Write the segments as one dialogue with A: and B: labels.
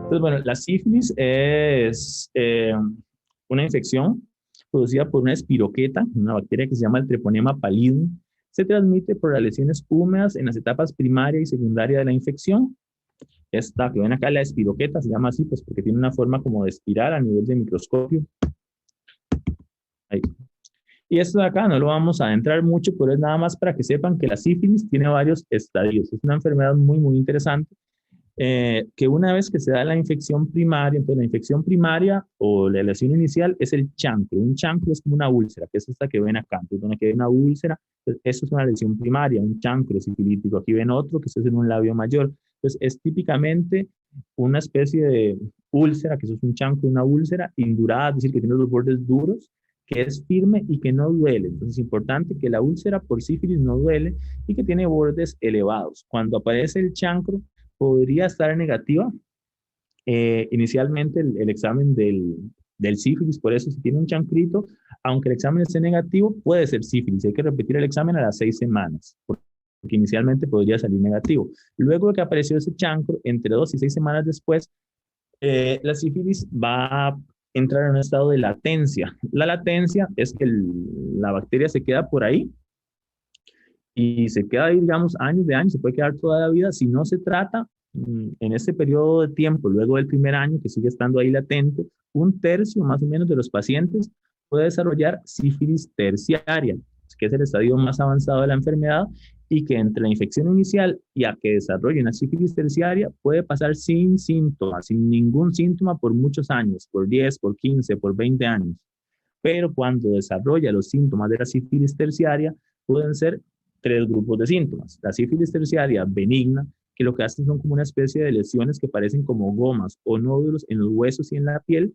A: Entonces, bueno, la sífilis es una infección producida por una espiroqueta, una bacteria que se llama el Treponema pallidum. Se transmite por las lesiones húmedas en las etapas primaria y secundaria de la infección. Esta que ven acá, la espiroqueta, se llama así, pues porque tiene una forma como de espiral a nivel de microscopio. Ahí. Y esto de acá no lo vamos a adentrar mucho, pero es nada más para que sepan que la sífilis tiene varios estadios. Es una enfermedad muy, muy interesante que una vez que se da la infección primaria, entonces la infección primaria o la lesión inicial es el chancro. Un chancro es como una úlcera, que es esta que ven acá. Entonces, donde hay una úlcera, pues, eso es una lesión primaria, un chancro sifilítico. Aquí ven otro que es en un labio mayor. Entonces, es típicamente una especie de úlcera, que eso es un chancro, una úlcera indurada, es decir, que tiene los bordes duros, que es firme y que no duele. Entonces, es importante que la úlcera por sífilis no duele y que tiene bordes elevados. Cuando aparece el chancro, podría estar negativa. Inicialmente el examen del sífilis, por eso si tiene un chancrito, aunque el examen esté negativo, puede ser sífilis. Hay que repetir el examen a las 6 semanas, porque inicialmente podría salir negativo. Luego de que apareció ese chancro, entre 2 y 6 semanas después, la sífilis va a entrar en un estado de latencia. La latencia es que la bacteria se queda por ahí y se queda ahí, digamos, años de años, se puede quedar toda la vida si no se trata en ese periodo de tiempo, luego del primer año que sigue estando ahí latente, un tercio más o menos de los pacientes puede desarrollar sífilis terciaria, que es el estadio más avanzado de la enfermedad y que entre la infección inicial y a que desarrolle una sífilis terciaria puede pasar sin síntomas, sin ningún síntoma por muchos años, por 10, por 15, por 20 años. Pero cuando desarrolla los síntomas de la sífilis terciaria, pueden ser tres grupos de síntomas. La sífilis terciaria benigna, que lo que hacen son como una especie de lesiones que parecen como gomas o nódulos en los huesos y en la piel,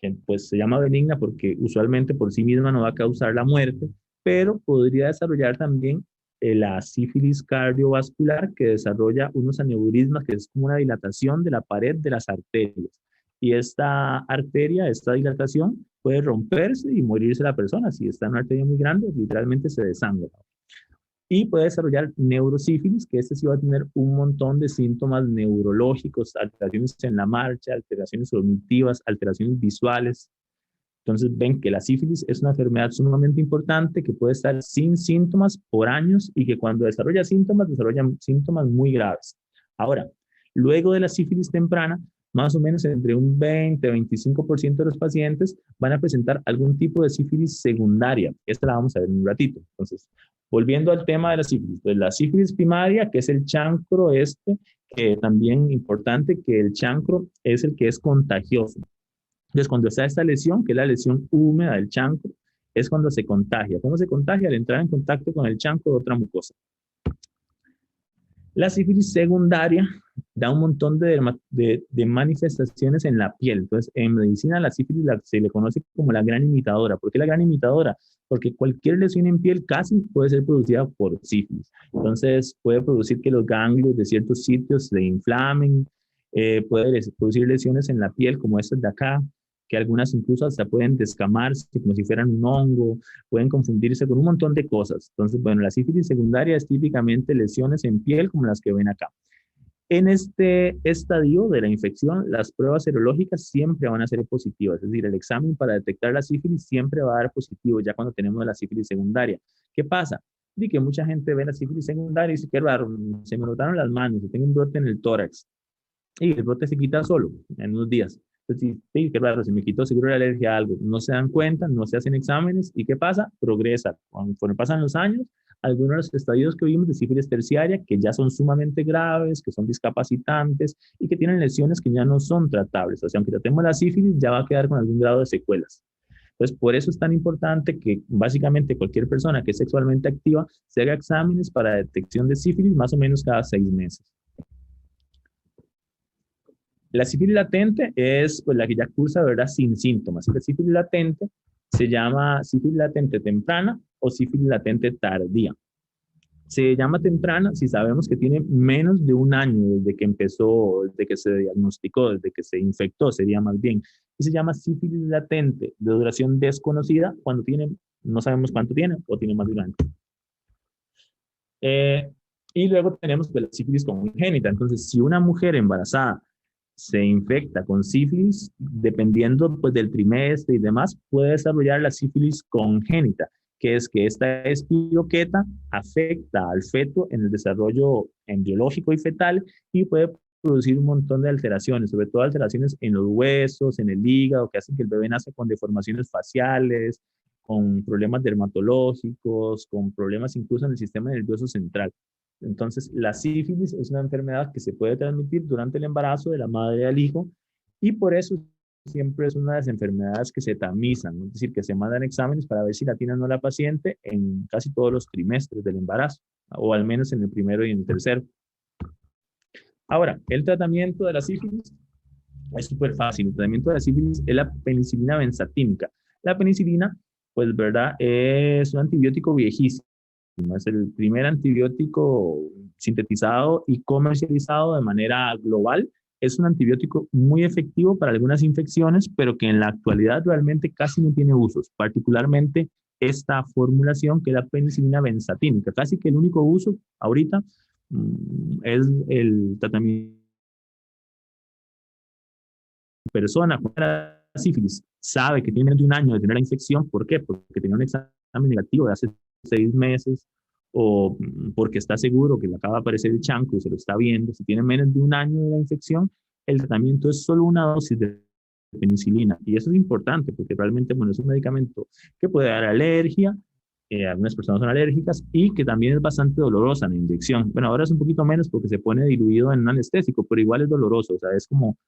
A: que pues se llama benigna porque usualmente por sí misma no va a causar la muerte, pero podría desarrollar también la sífilis cardiovascular, que desarrolla unos aneurismas, que es como una dilatación de la pared de las arterias. Y esta arteria, esta dilatación, puede romperse y morirse la persona. Si está en una arteria muy grande, literalmente se desangra. Y puede desarrollar neurosífilis, que este sí va a tener un montón de síntomas neurológicos, alteraciones en la marcha, alteraciones cognitivas, alteraciones visuales. Entonces ven que la sífilis es una enfermedad sumamente importante que puede estar sin síntomas por años y que cuando desarrolla síntomas muy graves. Ahora, luego de la sífilis temprana, más o menos entre un 20-25% de los pacientes van a presentar algún tipo de sífilis secundaria. Esta la vamos a ver en un ratito. Entonces, volviendo al tema de la sífilis, pues la sífilis primaria, que es el chancro que también importante que el chancro es el que es contagioso. Entonces, cuando está esta lesión, que es la lesión húmeda del chancro, es cuando se contagia. ¿Cómo se contagia? Al entrar en contacto con el chancro de otra mucosa. La sífilis secundaria da un montón de manifestaciones en la piel. Entonces, en medicina la sífilis se le conoce como la gran imitadora. ¿Por qué la gran imitadora? Porque cualquier lesión en piel casi puede ser producida por sífilis. Entonces, puede producir que los ganglios de ciertos sitios se inflamen, puede producir lesiones en la piel como estas de acá, que algunas incluso hasta pueden descamarse como si fueran un hongo, pueden confundirse con un montón de cosas. Entonces, bueno, la sífilis secundaria es típicamente lesiones en piel como las que ven acá. En este estadio de la infección, las pruebas serológicas siempre van a ser positivas, es decir, el examen para detectar la sífilis siempre va a dar positivo ya cuando tenemos la sífilis secundaria. ¿Qué pasa? Y que mucha gente ve la sífilis secundaria y dice, qué raro, se me notaron las manos, tengo un brote en el tórax. Y el brote se quita solo en unos días. Entonces, sí, qué raro, se me quitó seguro la alergia a algo. No se dan cuenta, no se hacen exámenes. ¿Y qué pasa? Progresa. Conforme pasan los años, algunos de los estadios que vimos de sífilis terciaria, que ya son sumamente graves, que son discapacitantes y que tienen lesiones que ya no son tratables. O sea, aunque tratemos la sífilis, ya va a quedar con algún grado de secuelas. Entonces, por eso es tan importante que básicamente cualquier persona que es sexualmente activa se haga exámenes para detección de sífilis más o menos cada 6 meses. La sífilis latente es pues, la que ya cursa, ¿verdad?, sin síntomas. La sífilis latente se llama sífilis latente temprana o sífilis latente tardía. Se llama temprana si sabemos que tiene menos de un año desde que empezó, desde que se diagnosticó, desde que se infectó, sería más bien. Y se llama sífilis latente de duración desconocida cuando tiene, no sabemos cuánto tiene o tiene más de un año. Y luego tenemos pues, la sífilis congénita. Entonces, si una mujer embarazada se infecta con sífilis, dependiendo pues, del trimestre y demás, puede desarrollar la sífilis congénita, que es que esta espiroqueta afecta al feto en el desarrollo embriológico y fetal y puede producir un montón de alteraciones, sobre todo alteraciones en los huesos, en el hígado, que hacen que el bebé nace con deformaciones faciales, con problemas dermatológicos, con problemas incluso en el sistema nervioso central. Entonces, la sífilis es una enfermedad que se puede transmitir durante el embarazo de la madre al hijo y por eso siempre es una de las enfermedades que se tamizan, ¿no? Es decir, que se mandan exámenes para ver si la tiene o no la paciente en casi todos los trimestres del embarazo, o al menos en el primero y en el tercero. Ahora, el tratamiento de la sífilis es súper fácil. El tratamiento de la sífilis es la penicilina benzatínica. La penicilina, pues, ¿verdad? Es un antibiótico viejísimo. Es el primer antibiótico sintetizado y comercializado de manera global. Es un antibiótico muy efectivo para algunas infecciones, pero que en la actualidad realmente casi no tiene usos, particularmente esta formulación que es la penicilina benzatínica. Casi que el único uso ahorita es el tratamiento de persona con la sífilis. Sabe que tiene menos de un año de tener la infección. ¿Por qué? Porque tenía un examen negativo de hace 6 meses o porque está seguro que le acaba de aparecer el chancro y se lo está viendo. Si tiene menos de un año de la infección, el tratamiento es solo una dosis de penicilina. Y eso es importante porque realmente, bueno, es un medicamento que puede dar alergia, algunas personas son alérgicas y que también es bastante dolorosa la inyección. Bueno, ahora es un poquito menos porque se pone diluido en un anestésico, pero igual es doloroso, o sea, es como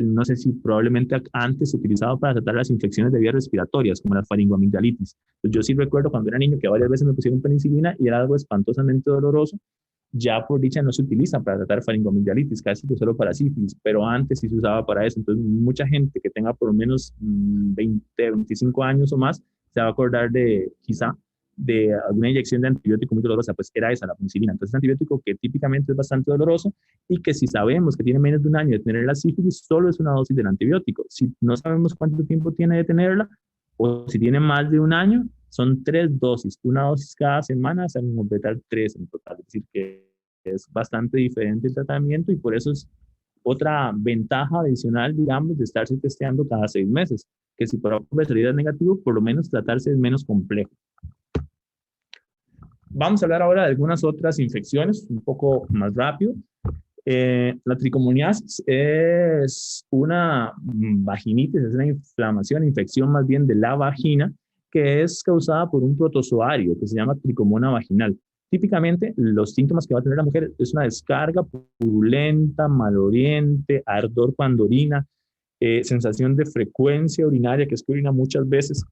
A: no sé si probablemente antes se utilizaba para tratar las infecciones de vías respiratorias, como la faringoamigdalitis. Entonces, yo sí recuerdo cuando era niño que varias veces me pusieron penicilina y era algo espantosamente doloroso. Ya por dicha no se utiliza para tratar faringoamigdalitis, casi que solo para sífilis, pero antes sí se usaba para eso. Entonces, mucha gente que tenga por lo menos 20, 25 años o más se va a acordar de quizá de alguna inyección de antibiótico muy dolorosa, pues era esa, la penicilina. Entonces, es un antibiótico que típicamente es bastante doloroso y que si sabemos que tiene menos de un año de tener la sífilis, solo es una dosis del antibiótico. Si no sabemos cuánto tiempo tiene de tenerla o si tiene más de un año, son 3 dosis, una dosis cada semana hasta completar 3 en total. Es decir, que es bastante diferente el tratamiento y por eso es otra ventaja adicional, digamos, de estarse testeando cada 6 meses, que si por casualidad es negativo, por lo menos tratarse es menos complejo. Vamos a hablar ahora de algunas otras infecciones, un poco más rápido. La tricomoniasis es una vaginitis, es una inflamación, infección más bien de la vagina, que es causada por un protozoario que se llama tricomona vaginal. Típicamente, los síntomas que va a tener la mujer es una descarga purulenta, maloliente, ardor cuando orina, sensación de frecuencia urinaria, que es que orina muchas veces,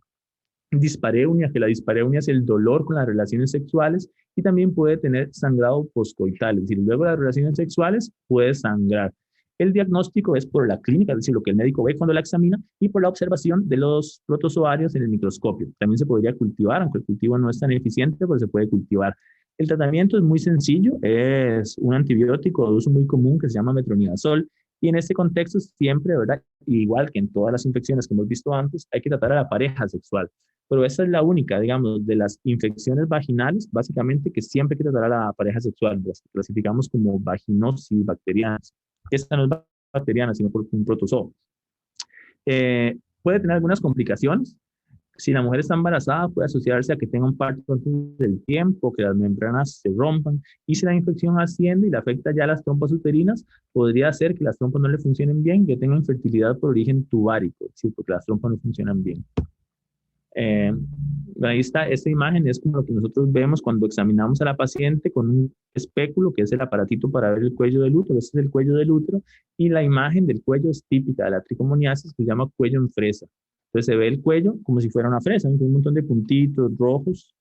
A: dispareunia, que la dispareunia es el dolor con las relaciones sexuales y también puede tener sangrado postcoital, es decir, luego de las relaciones sexuales puede sangrar. El diagnóstico es por la clínica, es decir, lo que el médico ve cuando la examina y por la observación de los protozoarios en el microscopio. También se podría cultivar, aunque el cultivo no es tan eficiente, pero se puede cultivar. El tratamiento es muy sencillo, es un antibiótico de uso muy común que se llama metronidazol y en este contexto siempre, ¿verdad? Igual que en todas las infecciones que hemos visto antes, hay que tratar a la pareja sexual. Pero esa es la única, digamos, de las infecciones vaginales, básicamente que siempre hay que tratar a la pareja sexual, las clasificamos como vaginosis bacterianas. Esta no es bacteriana, sino por un protozoo. Puede tener algunas complicaciones. Si la mujer está embarazada, puede asociarse a que tenga un parto antes del tiempo, que las membranas se rompan. Y si la infección asciende y le afecta ya las trompas uterinas, podría ser que las trompas no le funcionen bien, que tenga infertilidad por origen tubárico, es decir, porque las trompas no funcionan bien. Ahí está, esta imagen es como lo que nosotros vemos cuando examinamos a la paciente con un espéculo, que es el aparatito para ver el cuello del útero. Este es el cuello del útero y la imagen del cuello es típica de la tricomoniasis, que se llama cuello en fresa. Entonces se ve el cuello como si fuera una fresa, con un montón de puntitos rojos.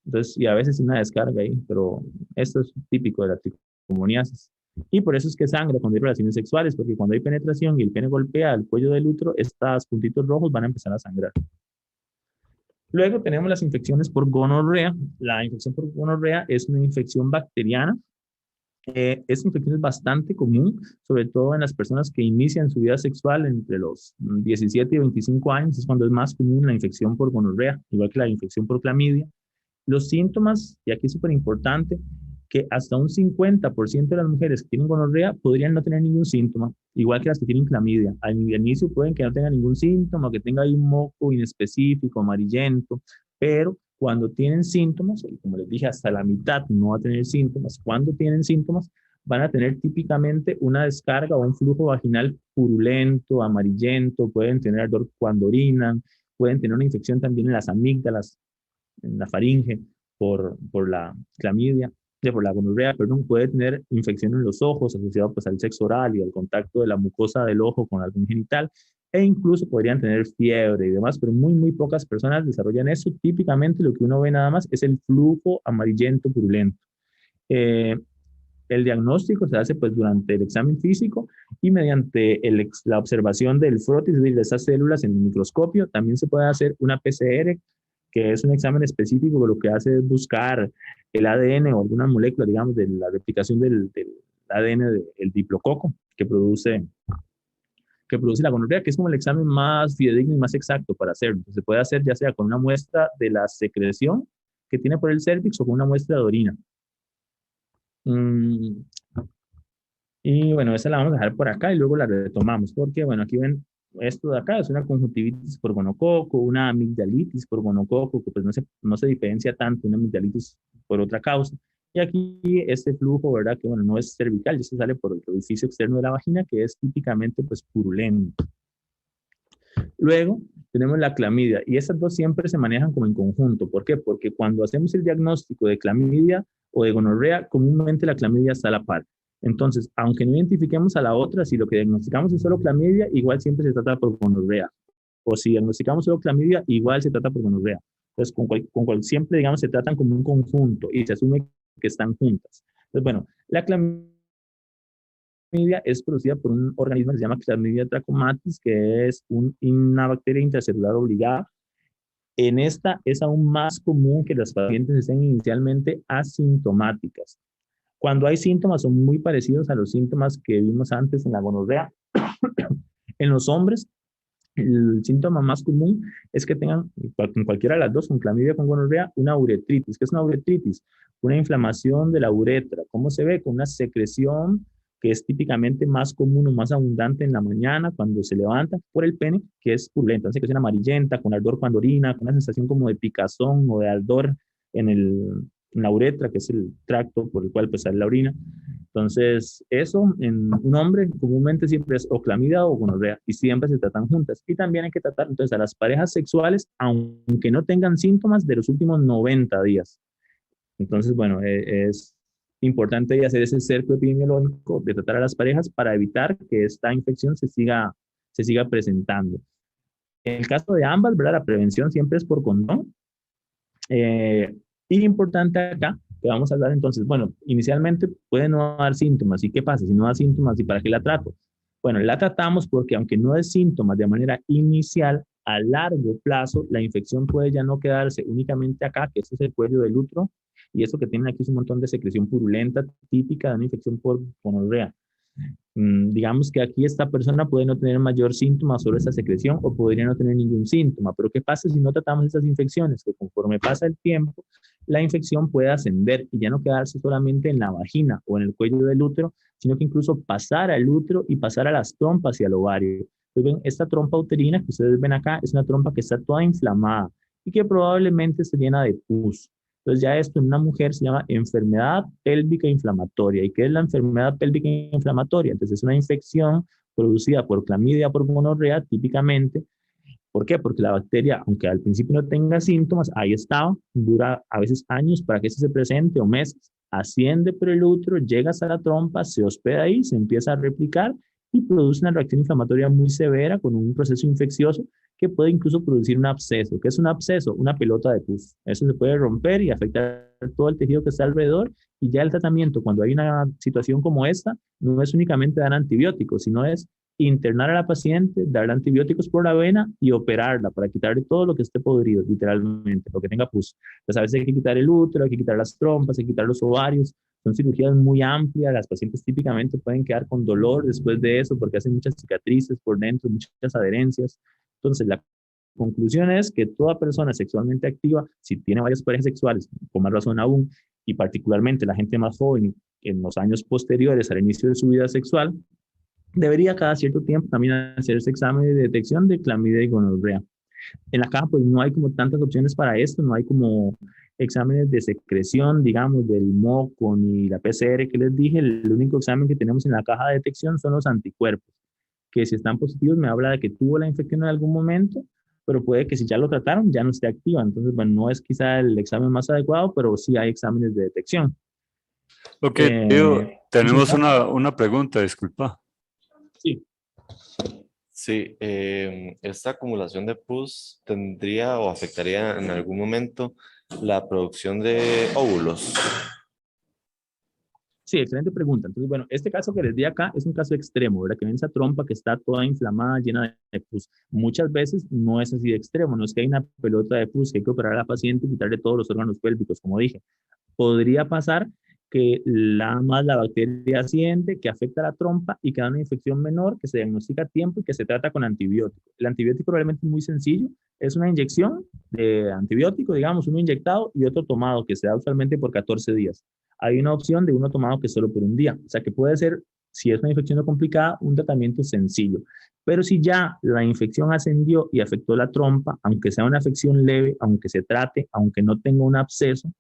A: Entonces, y a veces una descarga ahí, pero esto es típico de la tricomoniasis. Y por eso es que sangra cuando hay relaciones sexuales, porque cuando hay penetración y el pene golpea el cuello del útero, estos puntitos rojos van a empezar a sangrar. Luego tenemos las infecciones por gonorrea. La infección por gonorrea es una infección bacteriana. Esta infección es bastante común, sobre todo en las personas que inician su vida sexual entre los 17 y 25 años, es cuando es más común la infección por gonorrea, igual que la infección por clamidia. Los síntomas, y aquí es súper importante, que hasta un 50% de las mujeres que tienen gonorrea podrían no tener ningún síntoma, igual que las que tienen clamidia. Al inicio pueden que no tengan ningún síntoma, que tenga ahí un moco inespecífico, amarillento, pero cuando tienen síntomas, y como les dije, hasta la mitad no va a tener síntomas, cuando tienen síntomas, van a tener típicamente una descarga o un flujo vaginal purulento, amarillento, pueden tener ardor cuando orinan, pueden tener una infección también en las amígdalas, en la faringe, por la clamidia, por la gonorrea, perdón, puede tener infección en los ojos asociado pues al sexo oral y al contacto de la mucosa del ojo con algún genital, e incluso podrían tener fiebre y demás, pero muy pocas personas desarrollan eso. Típicamente lo que uno ve nada más es el flujo amarillento purulento. Eh, el diagnóstico se hace pues durante el examen físico y mediante la observación del frotis, es decir, de esas células en el microscopio. También se puede hacer una PCR, que es un examen específico que lo que hace es buscar el ADN o alguna molécula, digamos, de la replicación del ADN del diplococo que produce la gonorrea, que es como el examen más fidedigno y más exacto para hacerlo. Entonces, se puede hacer ya sea con una muestra de la secreción que tiene por el cervix o con una muestra de orina. Mm, y bueno, esa la vamos a dejar por acá y luego la retomamos, porque bueno, aquí ven, esto de acá es una conjuntivitis por gonococo, una amigdalitis por gonococo, que pues no se diferencia tanto una amigdalitis por otra causa. Y aquí este flujo, ¿verdad? Que bueno, no es cervical, ya se sale por el orificio externo de la vagina, que es típicamente pues purulento. Luego tenemos la clamidia y esas dos siempre se manejan como en conjunto. ¿Por qué? Porque cuando hacemos el diagnóstico de clamidia o de gonorrea, comúnmente la clamidia está a la par. Entonces, aunque no identifiquemos a la otra, si lo que diagnosticamos es solo clamidia, igual siempre se trata por gonorrea. O si diagnosticamos solo clamidia, igual se trata por gonorrea. Entonces, siempre, digamos, se tratan como un conjunto y se asume que están juntas. Entonces, bueno, la clamidia es producida por un organismo que se llama Clamidia trachomatis, que es una bacteria intracelular obligada. En esta es aún más común que las pacientes estén inicialmente asintomáticas. Cuando hay síntomas son muy parecidos a los síntomas que vimos antes en la gonorrea. En los hombres, el síntoma más común es que tengan, con cualquiera de las dos, con clamidia o con gonorrea, una uretritis. ¿Qué es una uretritis? Una inflamación de la uretra. ¿Cómo se ve? Con una secreción que es típicamente más común o más abundante en la mañana cuando se levanta por el pene, que es purulenta, una secreción amarillenta, con ardor cuando orina, con una sensación como de picazón o de ardor en la uretra, que es el tracto por el cual pues, sale la orina. Entonces, eso en un hombre comúnmente siempre es o clamidia o gonorrea y siempre se tratan juntas. Y también hay que tratar entonces a las parejas sexuales, aunque no tengan síntomas de los últimos 90 días. Entonces, bueno, es importante hacer ese cerco epidemiológico de tratar a las parejas para evitar que esta infección se siga presentando. En el caso de ambas, ¿verdad? La prevención siempre es por condón. Y importante acá, que vamos a hablar entonces, bueno, inicialmente puede no dar síntomas. ¿Y qué pasa si no da síntomas y para qué la trato? Bueno, la tratamos porque aunque no dé síntomas de manera inicial, a largo plazo la infección puede ya no quedarse únicamente acá, que este es el cuello del útero, y eso que tienen aquí es un montón de secreción purulenta típica de una infección por gonorrea. Digamos que aquí esta persona puede no tener mayor síntoma sobre esta secreción o podría no tener ningún síntoma, pero ¿qué pasa si no tratamos estas infecciones? Que conforme pasa el tiempo, la infección puede ascender y ya no quedarse solamente en la vagina o en el cuello del útero, sino que incluso pasar al útero y pasar a las trompas y al ovario. Entonces, ven, esta trompa uterina que ustedes ven acá es una trompa que está toda inflamada y que probablemente se llena de pus. Entonces ya esto en una mujer se llama enfermedad pélvica inflamatoria. ¿Y qué es la enfermedad pélvica inflamatoria? Entonces es una infección producida por clamidia, por gonorrea, típicamente. ¿Por qué? Porque la bacteria, aunque al principio no tenga síntomas, ahí está, dura a veces años para que se presente o meses. Asciende por el útero, llega hasta la trompa, se hospeda ahí, se empieza a replicar y produce una reacción inflamatoria muy severa con un proceso infeccioso que puede incluso producir un absceso. ¿Qué es un absceso? Una pelota de pus. Eso se puede romper y afectar todo el tejido que está alrededor. Y ya el tratamiento, cuando hay una situación como esta, no es únicamente dar antibióticos, sino es internar a la paciente, darle antibióticos por la vena y operarla para quitarle todo lo que esté podrido, literalmente, lo que tenga pus. Pues a veces hay que quitar el útero, hay que quitar las trompas, hay que quitar los ovarios. Son cirugías muy amplias, las pacientes típicamente pueden quedar con dolor después de eso porque hacen muchas cicatrices por dentro, muchas adherencias. Entonces, la conclusión es que toda persona sexualmente activa, si tiene varias parejas sexuales, con más razón aún, y particularmente la gente más joven en los años posteriores al inicio de su vida sexual, debería cada cierto tiempo también hacerse examen de detección de clamidia y gonorrea. En la caja pues no hay como tantas opciones para esto, no hay como exámenes de secreción, digamos, del moco ni la PCR que les dije. El único examen que tenemos en la caja de detección son los anticuerpos, que si están positivos me habla de que tuvo la infección en algún momento, pero puede que si ya lo trataron ya no esté activa. Entonces, bueno, no es quizá el examen más adecuado, pero sí hay exámenes de detección.
B: Ok, Diego,
A: En su
B: tenemos
A: caso,
B: una pregunta, disculpa.
A: sí.
C: Sí, esta acumulación de pus tendría o afectaría en algún momento la producción de óvulos.
A: Sí, excelente pregunta. Entonces, bueno, este caso que les di acá es un caso extremo, ¿verdad? Que ven esa trompa que está toda inflamada, llena de pus. Muchas veces no es así de extremo, no es que hay una pelota de pus que hay que operar a la paciente y quitarle todos los órganos pélvicos, como dije. Podría pasar que la bacteria asciende, que afecta a la trompa y que da una infección menor que se diagnostica a tiempo y que se trata con antibiótico. El antibiótico probablemente es muy sencillo, es una inyección de antibiótico, digamos, uno inyectado y otro tomado, que se da usualmente por 14 días. Hay una opción de uno tomado que es solo por un día, o sea que puede ser, si es una infección no complicada, un tratamiento sencillo. Pero si ya la infección ascendió y afectó la trompa, aunque sea una afección leve, aunque se trate, aunque no tenga un absceso,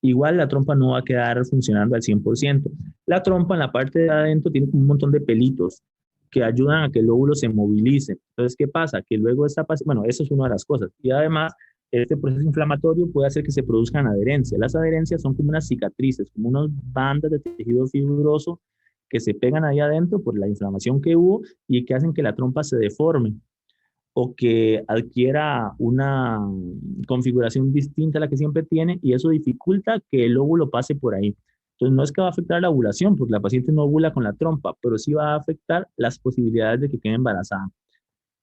A: igual la trompa no va a quedar funcionando al 100%. La trompa en la parte de adentro tiene un montón de pelitos que ayudan a que el óvulo se movilice. Entonces, ¿qué pasa? Que luego esta, bueno, eso es una de las cosas. Y además, este proceso inflamatorio puede hacer que se produzcan adherencias. Las adherencias son como unas cicatrices, como unas bandas de tejido fibroso que se pegan ahí adentro por la inflamación que hubo y que hacen que la trompa se deforme o que adquiera una configuración distinta a la que siempre tiene y eso dificulta que el óvulo pase por ahí. Entonces no es que va a afectar la ovulación, porque la paciente no ovula con la trompa, pero sí va a afectar las posibilidades de que quede embarazada.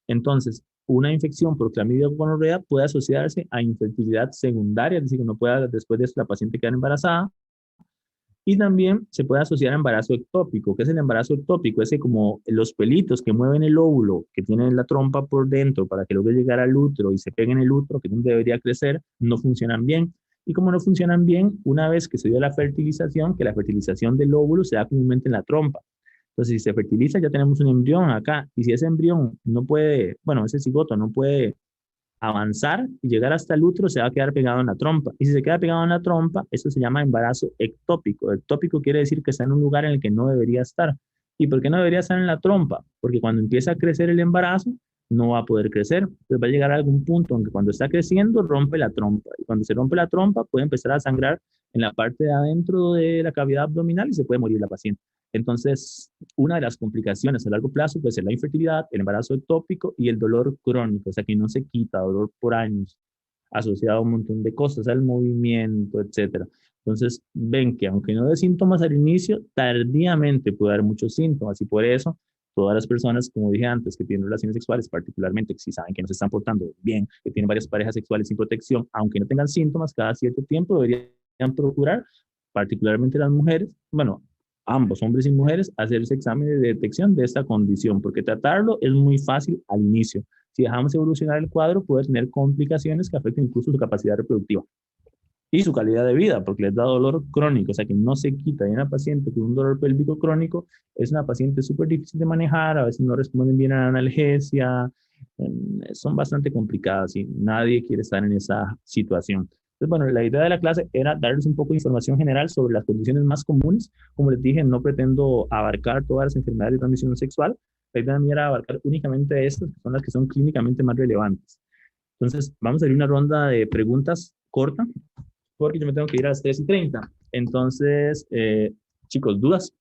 A: Entonces, una infección por clamidia o gonorrea puede asociarse a infertilidad secundaria, es decir, que no pueda después de eso la paciente quedar embarazada, y también se puede asociar a embarazo ectópico. ¿Qué es el embarazo ectópico? Ese como los pelitos que mueven el óvulo, que tiene la trompa por dentro para que logre llegar al útero y se peguen en el útero, que es donde debería crecer, no funcionan bien. Y como no funcionan bien, una vez que se dio la fertilización, que la fertilización del óvulo se da comúnmente en la trompa. Entonces, si se fertiliza, ya tenemos un embrión acá. Y si ese embrión no puede, bueno, ese cigoto no puede avanzar y llegar hasta el útero, se va a quedar pegado en la trompa. Y si se queda pegado en la trompa, eso se llama embarazo ectópico. Ectópico quiere decir que está en un lugar en el que no debería estar. ¿Y por qué no debería estar en la trompa? Porque cuando empieza a crecer el embarazo, no va a poder crecer. Entonces va a llegar a algún punto en que cuando está creciendo, rompe la trompa. Y cuando se rompe la trompa, puede empezar a sangrar en la parte de adentro de la cavidad abdominal y se puede morir la paciente. Entonces, una de las complicaciones a largo plazo puede ser la infertilidad, el embarazo ectópico y el dolor crónico, o sea, que no se quita, dolor por años, asociado a un montón de cosas, al movimiento, etcétera. Entonces, ven que aunque no dé síntomas al inicio, tardíamente puede dar muchos síntomas y por eso todas las personas, como dije antes, que tienen relaciones sexuales, particularmente si saben que no se están portando bien, que tienen varias parejas sexuales sin protección, aunque no tengan síntomas, cada cierto tiempo deberían procurar, particularmente las mujeres, bueno, ambos, hombres y mujeres, hacerse examen de detección de esta condición, porque tratarlo es muy fácil al inicio. Si dejamos evolucionar el cuadro, puede tener complicaciones que afecten incluso su capacidad reproductiva y su calidad de vida, porque les da dolor crónico, o sea que no se quita. Y una paciente con un dolor pélvico crónico es una paciente súper difícil de manejar, a veces no responden bien a la analgesia, son bastante complicadas y nadie quiere estar en esa situación. Entonces, bueno, la idea de la clase era darles un poco de información general sobre las condiciones más comunes. Como les dije, no pretendo abarcar todas las enfermedades de transmisión sexual. La idea mía era abarcar únicamente estas, que son las que son clínicamente más relevantes. Entonces, vamos a hacer una ronda de preguntas corta, porque yo me tengo que ir a las 3:30. Entonces, chicos, ¿dudas?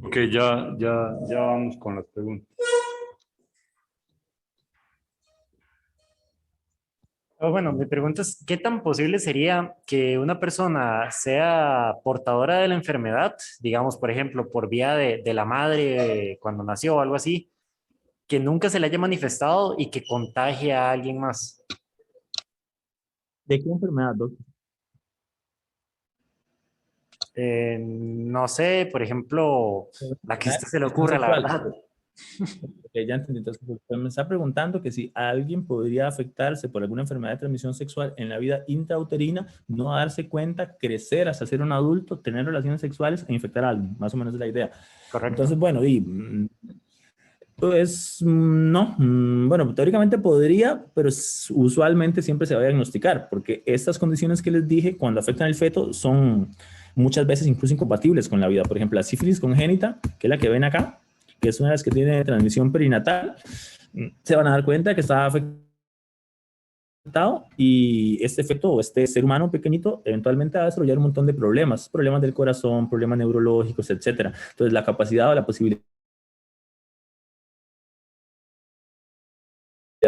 B: Ok, ya vamos con las preguntas.
D: Bueno, mi pregunta es, ¿qué tan posible sería que una persona sea portadora de la enfermedad, digamos, por ejemplo, por vía de la madre cuando nació o algo así, que nunca se le haya manifestado y que contagie a alguien más?
A: ¿De qué enfermedad, doctor?
D: No sé, por ejemplo, la que a usted se le
A: Transmisión
D: ocurra, la
A: sexual.
D: verdad.
A: Ok, ya entendí. Entonces, pues, me está preguntando que si alguien podría afectarse por alguna enfermedad de transmisión sexual en la vida intrauterina, no darse cuenta, crecer hasta ser un adulto, tener relaciones sexuales e infectar a alguien. Más o menos es la idea.
D: Correcto.
A: Entonces, bueno, pues no, bueno, teóricamente podría, pero usualmente siempre se va a diagnosticar, porque estas condiciones que les dije, cuando afectan al feto, son muchas veces incluso incompatibles con la vida. Por ejemplo, la sífilis congénita, que es la que ven acá, que es una de las que tiene transmisión perinatal, se van a dar cuenta que está afectado y este feto o este ser humano pequeñito eventualmente va a desarrollar un montón de problemas, problemas del corazón, problemas neurológicos, etcétera. Entonces, la capacidad o la posibilidad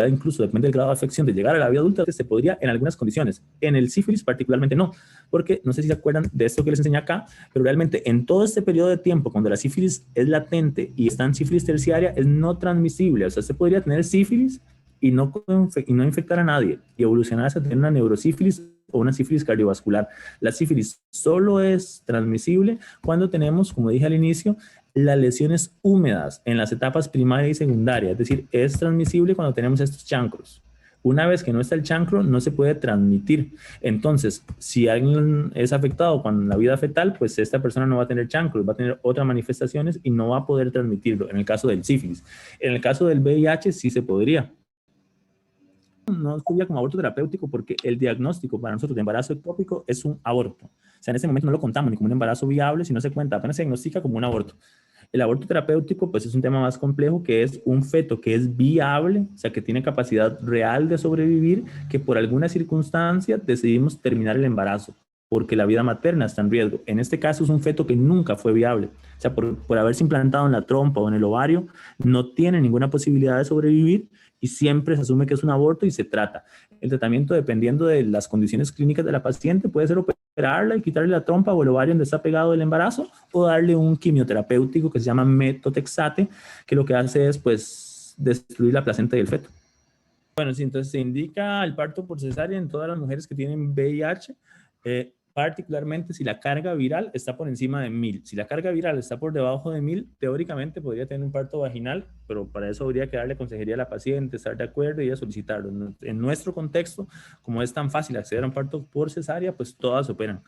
A: incluso depende del grado de afección de llegar a la vida adulta, se podría en algunas condiciones. En el sífilis particularmente no, porque no sé si se acuerdan de esto que les enseñé acá, pero realmente en todo este periodo de tiempo, cuando la sífilis es latente y está en sífilis terciaria, es no transmisible. O sea, se podría tener sífilis y no infectar a nadie y evolucionar hasta tener una neurosífilis o una sífilis cardiovascular. La sífilis solo es transmisible cuando tenemos, como dije al inicio, las lesiones húmedas en las etapas primaria y secundaria, es decir, es transmisible cuando tenemos estos chancros. Una vez que no está el chancro, no se puede transmitir. Entonces, si alguien es afectado con la vida fetal, pues esta persona no va a tener chancros, va a tener otras manifestaciones y no va a poder transmitirlo, en el caso del sífilis. En el caso del VIH sí se podría. No estudia como aborto terapéutico porque el diagnóstico para nosotros de embarazo ectópico es un aborto. O sea, en ese momento no lo contamos ni como un embarazo viable, si no se cuenta, apenas se diagnostica como un aborto. El aborto terapéutico, pues es un tema más complejo, que es un feto que es viable, o sea, que tiene capacidad real de sobrevivir, que por alguna circunstancia decidimos terminar el embarazo, porque la vida materna está en riesgo. En este caso es un feto que nunca fue viable. O sea, por haberse implantado en la trompa o en el ovario, no tiene ninguna posibilidad de sobrevivir y siempre se asume que es un aborto y se trata. El tratamiento, dependiendo de las condiciones clínicas de la paciente, puede ser operarla y quitarle la trompa o el ovario donde está pegado el embarazo, o darle un quimioterapéutico que se llama metotrexate, que lo que hace es, pues, destruir la placenta y el feto. Bueno, sí, entonces se indica el parto por cesárea en todas las mujeres que tienen VIH, particularmente si la carga viral está por encima de 1000. Si la carga viral está por debajo de 1000, teóricamente podría tener un parto vaginal, pero para eso habría que darle consejería a la paciente, estar de acuerdo y a solicitarlo. En nuestro contexto, como es tan fácil acceder a un parto por cesárea, pues todas operan.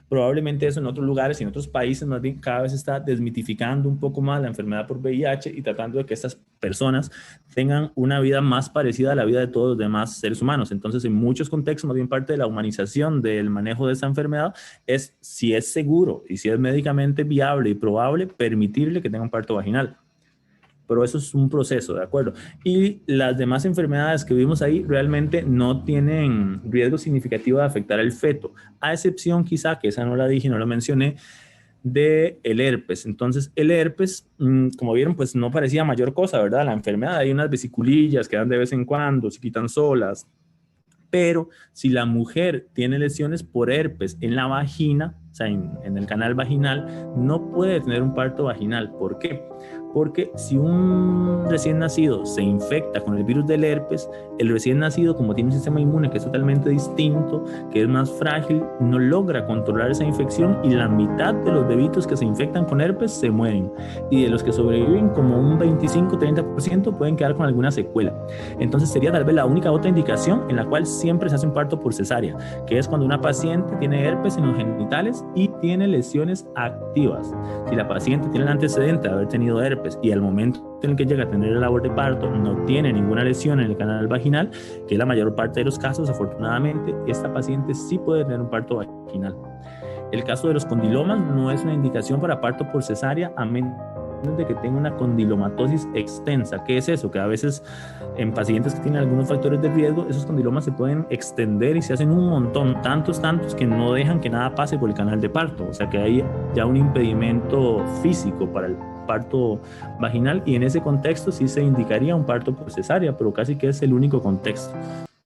A: Probablemente eso en otros lugares y en otros países más bien cada vez está desmitificando un poco más la enfermedad por VIH y tratando de que estas personas tengan una vida más parecida a la vida de todos los demás seres humanos. Entonces, en muchos contextos, más bien parte de la humanización del manejo de esta enfermedad es, si es seguro y si es médicamente viable y probable, permitirle que tenga un parto vaginal. Pero eso es un proceso, ¿de acuerdo? Y las demás enfermedades que vimos ahí realmente no tienen riesgo significativo de afectar al feto, a excepción quizá, que esa no la dije, no la mencioné, de el herpes. Entonces, el herpes, como vieron, pues no parecía mayor cosa, ¿verdad? La enfermedad, hay unas vesiculillas que dan de vez en cuando, se quitan solas, pero si la mujer tiene lesiones por herpes en la vagina, o sea, en el canal vaginal, no puede tener un parto vaginal. ¿Por qué? Porque si un recién nacido se infecta con el virus del herpes, el recién nacido, como tiene un sistema inmune que es totalmente distinto, que es más frágil, no logra controlar esa infección y la mitad de los bebitos que se infectan con herpes se mueren. Y de los que sobreviven, como un 25-30% pueden quedar con alguna secuela. Entonces sería tal vez la única otra indicación en la cual siempre se hace un parto por cesárea, que es cuando una paciente tiene herpes en los genitales y tiene lesiones activas. Si la paciente tiene el antecedente de haber tenido herpes y al momento en el que llega a tener la labor de parto no tiene ninguna lesión en el canal vaginal, que es la mayor parte de los casos, afortunadamente, esta paciente sí puede tener un parto vaginal. El caso de los condilomas no es una indicación para parto por cesárea, a menos de que tenga una condilomatosis extensa. ¿Qué es eso? Que a veces en pacientes que tienen algunos factores de riesgo, esos condilomas se pueden extender y se hacen un montón, tantos que no dejan que nada pase por el canal de parto. O sea que hay ya un impedimento físico para el parto vaginal y en ese contexto sí se indicaría un parto por cesárea, pero casi que es el único contexto.